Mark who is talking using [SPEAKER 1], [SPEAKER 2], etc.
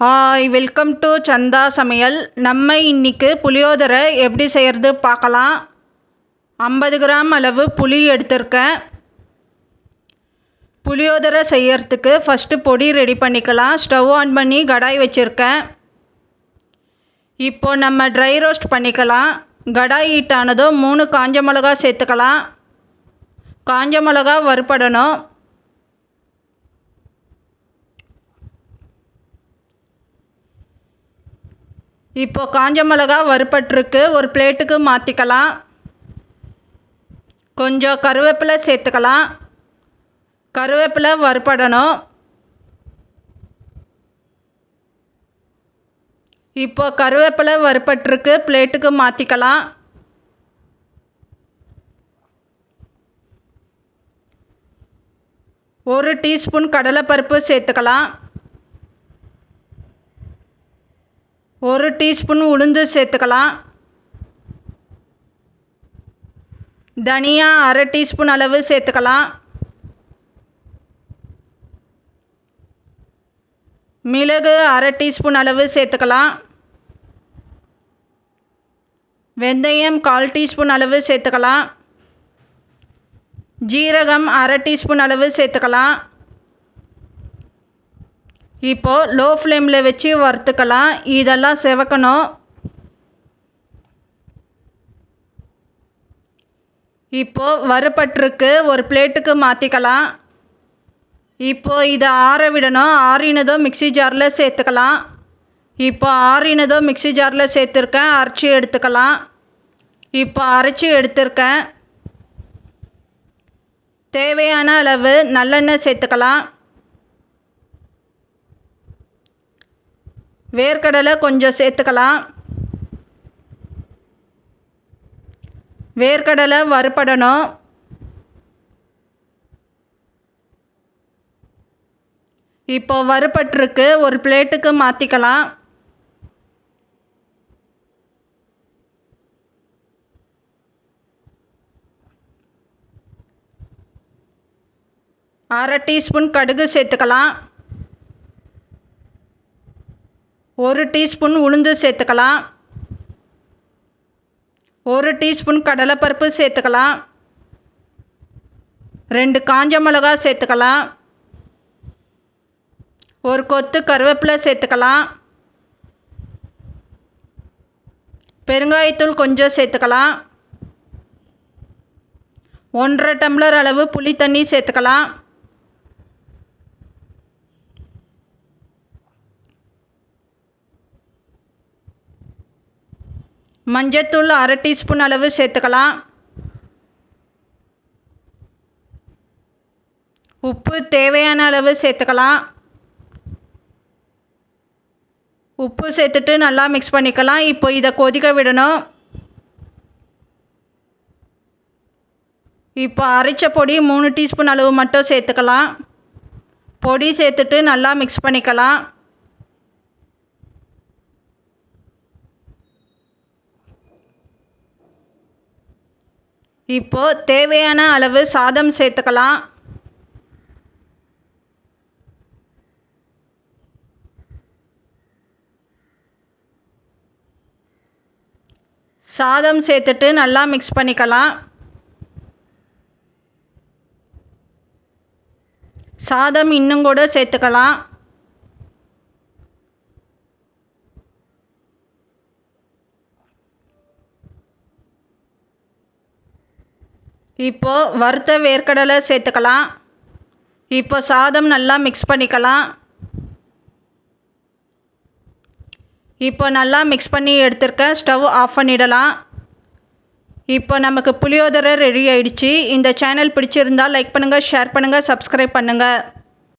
[SPEAKER 1] Hi, welcome to சந்தா சமையல். நம்ம இன்றைக்கி புளியோதரை எப்படி செய்கிறது பார்க்கலாம். 50 கிராம் அளவு புளி எடுத்திருக்கேன். புளியோதரை செய்யறதுக்கு ஃபஸ்ட்டு பொடி ரெடி பண்ணிக்கலாம். ஸ்டவ் ஆன் பண்ணி கடாய் வச்சுருக்கேன். இப்போது நம்ம ட்ரை ரோஸ்ட் பண்ணிக்கலாம். கடாய் ஹீட் ஆனதும் 3 காஞ்ச மிளகா சேர்த்துக்கலாம். காஞ்ச மிளகா வறுபடணும். இப்போது காஞ்ச மிளகா வறுபட்டிருக்கு, ஒரு பிளேட்டுக்கு மாற்றிக்கலாம். கொஞ்சம் கருவேப்பிலை சேர்த்துக்கலாம். கருவேப்பிலை வறுபடணும். இப்போ கருவேப்பிலை வறுபட்டிருக்கு, பிளேட்டுக்கு மாற்றிக்கலாம். ஒரு டீஸ்பூன் கடலைப்பருப்பு சேர்த்துக்கலாம். ஒரு டீஸ்பூன் உளுந்து சேர்த்துக்கலாம். தனியா அரை டீஸ்பூன் அளவு சேர்த்துக்கலாம். மிளகு அரை டீஸ்பூன் அளவு சேர்த்துக்கலாம். வெந்தயம் 1/4 டீஸ்பூன் அளவு சேர்த்துக்கலாம். ஜீரகம் அரை டீஸ்பூன் அளவு சேர்த்துக்கலாம். இப்போது லோ ஃப்ளேமில் வச்சு வறுத்துக்கலாம். இதெல்லாம் செவக்கணும். இப்போது வறுபட்டிருக்கு, ஒரு பிளேட்டுக்கு மாற்றிக்கலாம். இப்போது இதை ஆற விடணும். ஆறினதும் மிக்ஸி ஜாரில் சேர்த்துக்கலாம். இப்போ ஆறினதும் மிக்ஸி ஜாரில் சேர்த்துருக்கேன். அரைச்சி எடுத்துக்கலாம். இப்போ அரைச்சி எடுத்துருக்கேன். தேவையான அளவு நல்லெண்ணெய் சேர்த்துக்கலாம். வேர்க்கடலை கொஞ்சம் சேர்த்துக்கலாம். வேர்க்கடலை வறுபடணும். இப்போ வறுபட்டிருக்கு, ஒரு பிளேட்டுக்கு மாற்றிக்கலாம். அரை டீஸ்பூன் கடுகு சேர்த்துக்கலாம். ஒரு டீஸ்பூன் உளுந்து சேர்த்துக்கலாம். ஒரு டீஸ்பூன் கடலைப்பருப்பு சேர்த்துக்கலாம். 2 காஞ்ச மிளகா சேர்த்துக்கலாம். ஒரு கொத்து கருவேப்பிலை சேர்த்துக்கலாம். பெருங்காயத்தூள் கொஞ்சம் சேர்த்துக்கலாம். 1/2 டம்ளர் அளவு புளி தண்ணி சேர்த்துக்கலாம். மஞ்சத்தூள் அரை டீஸ்பூன் அளவு சேர்த்துக்கலாம். உப்பு தேவையான அளவு சேர்த்துக்கலாம். உப்பு சேர்த்துட்டு நல்லா மிக்ஸ் பண்ணிக்கலாம். இப்போ இதை கொதிக்க விடணும். இப்போ அரைச்ச பொடி 3 டீஸ்பூன் அளவு மட்டும் சேர்த்துக்கலாம். பொடி சேர்த்துட்டு நல்லா மிக்ஸ் பண்ணிக்கலாம். இப்போது தேவையான அளவு சாதம் சேர்த்துக்கலாம். சாதம் சேர்த்துட்டு நல்லா மிக்ஸ் பண்ணிக்கலாம். சாதம் இன்னும் கூட சேர்த்துக்கலாம். இப்போது வறுத்த வேர்க்கடலை சேர்த்துக்கலாம். இப்போ சாதம் நல்லா மிக்ஸ் பண்ணிக்கலாம். இப்போ நல்லா மிக்ஸ் பண்ணி எடுத்துருக்கேன். ஸ்டவ் ஆஃப் பண்ணிடலாம். இப்போ நமக்கு புளியோதரை ரெடி ஆயிடுச்சு. இந்த சேனல் பிடிச்சிருந்தால் லைக் பண்ணுங்கள், ஷேர் பண்ணுங்கள், சப்ஸ்கிரைப் பண்ணுங்கள்.